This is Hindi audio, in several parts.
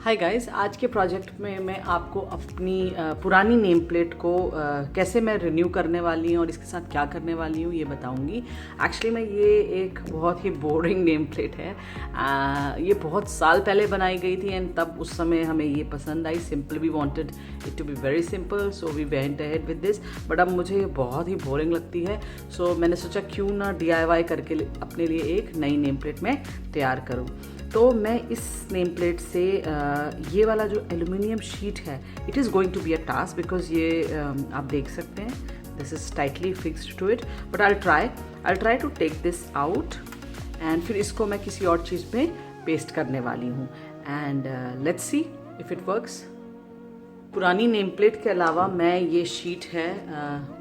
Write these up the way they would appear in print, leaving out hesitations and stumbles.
हाय गाइस, आज के प्रोजेक्ट में मैं आपको अपनी पुरानी नेम प्लेट को कैसे मैं रिन्यू करने वाली हूँ और इसके साथ क्या करने वाली हूँ ये बताऊँगी। एक्चुअली मैं ये एक बहुत ही बोरिंग नेम प्लेट है। ये बहुत साल पहले बनाई गई थी एंड तब उस समय हमें ये पसंद आई। Simple, we wanted it to be very simple, so we went ahead with this. But अब मुझे बहुत ही बोरिंग लगती है, सो मैंने सोचा क्यों ना DIY करके अपने लिए एक नई नेम प्लेट में तैयार करूँ। तो मैं इस नेम प्लेट से ये वाला जो एल्यूमिनियम शीट है, it is going to be a task because ये आप देख सकते हैं this is tightly fixed to it, but I try to take this out and फिर इसको मैं किसी और चीज़ में पेस्ट करने वाली हूँ and let's see if it works. पुरानी नेम प्लेट के अलावा मैं ये शीट है,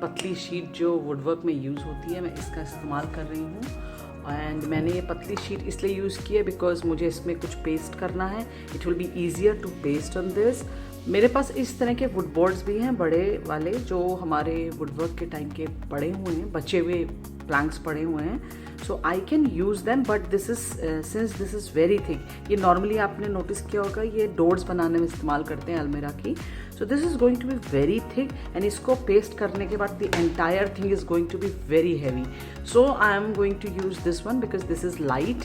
पतली शीट जो वुडवर्क में यूज़ होती है, मैं इसका इस्तेमाल कर रही हूँ। एंड मैंने ये पतली शीट इसलिए यूज़ की है बिकॉज मुझे इसमें कुछ पेस्ट करना है। It will be easier to paste on this. मेरे पास इस तरह के वुड बोर्ड्स भी हैं, बड़े वाले, जो हमारे वुडवर्क के टाइम के पड़े हुए हैं, बचे हुए प्लैंक्स पड़े हुए हैं। So I can use them, but this is since this is very thick, ये नॉर्मली आपने नोटिस किया होगा ये डोर्स बनाने में इस्तेमाल करते हैं अलमीरा की। So this is going to be very thick and इसको पेस्ट करने के बाद the entire thing is going to be very heavy. So I am going to use this one because this is light.